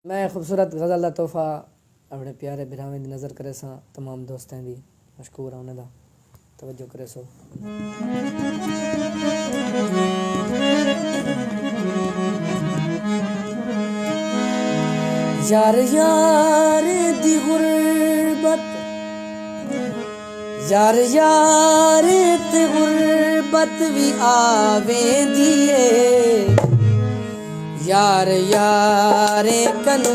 मैं खूबसूरत गज़ल दा तोहफा अपने प्यारे बिरावे दी नज़र करे सा तमाम दोस्तें दी मशकूर आने दा तवज्जो करे सो। यार यार दी गुरबत यार यार दी गुरबत भी आवेंदी है यार यार कनू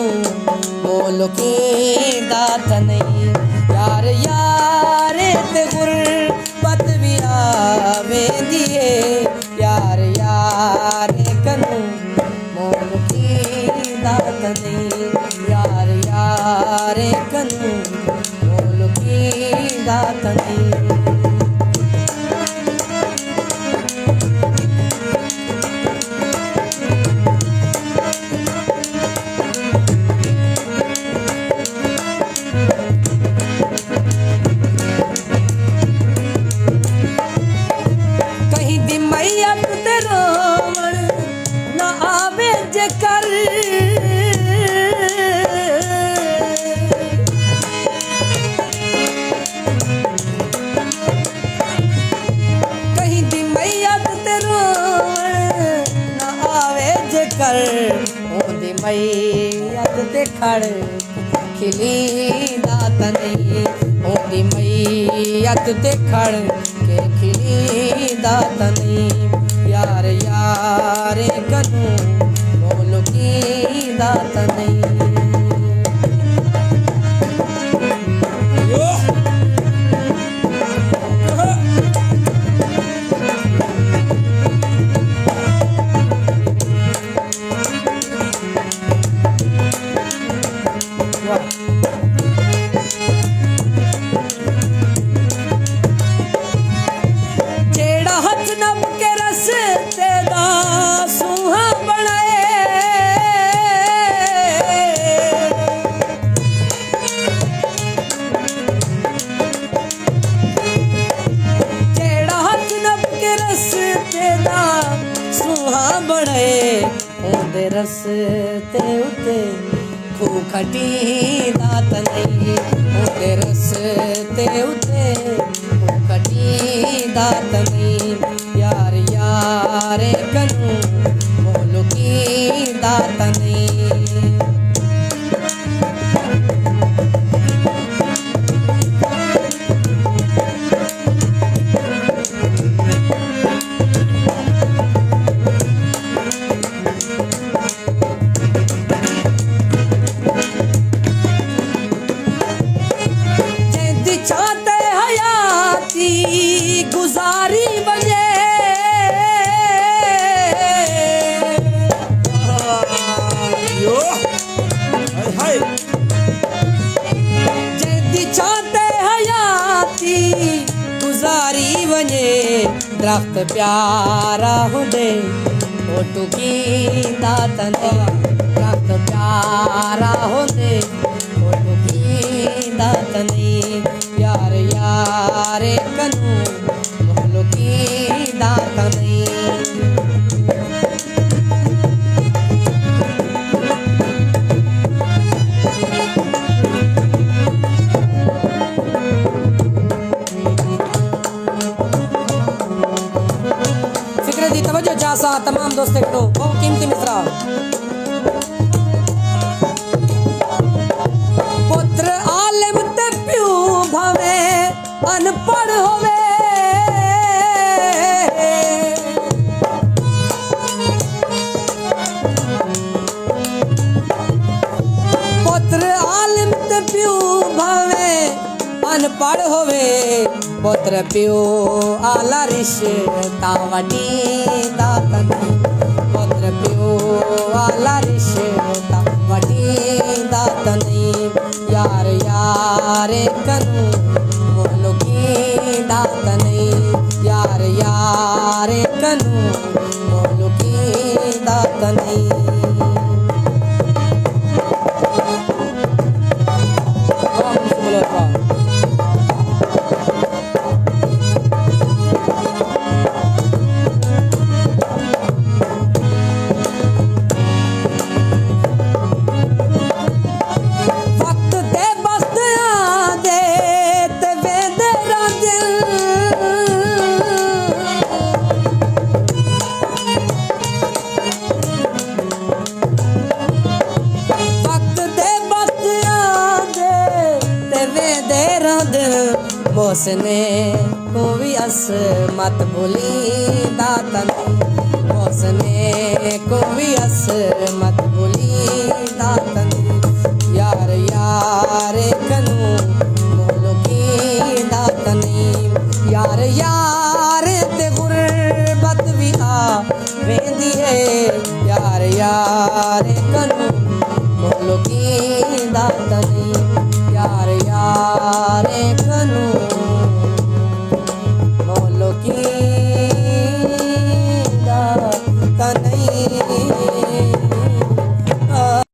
मोल की दात नहीं यार यार ते गुरबत भी आवेंदी है यार यार कनू मोल की दात नहीं यार यार कनू मोल की दात नहीं। ओंदी मैयत ते खड़ खिली दात नहीं ओंदी मैयत ते खड़ के खिली दात नहीं यार यार कनू मोल की दात नहीं। ओंदे रस्ते उते खूह खटी दात नहीं ओंदे रस्ते उते खूह खटी दात नहीं यार यार कनू मोल की दात नहीं। गुजारी बजे जैदी चाहते हयाती गुजारी वने दरख्त प्यारा हुंदे फोटू की दात नहीं दरख्त प्यारा हुंदे फोटू की दात नहीं यार यार कनू मोल की दात नहीं। फिक्र दी तवज्जो चासा तमाम दोस्ते को बहुत कीमती मिसरा। पुत्र आलिम ते प्यू भवे अनपढ़ होवे पुत्र आलिम ते प्यू भवे अनपढ़ होवे पुत्र प्यू आला रिश्ता वडी दात नहीं पुत्र प्यू आला रिश्ता वडी दात नहीं यार यार कनू मोल की दात नहीं यार यार कनू मोल की दात नहीं। हुस्ने को भी अस मत भूली दाता हुस्ने को भी अस मत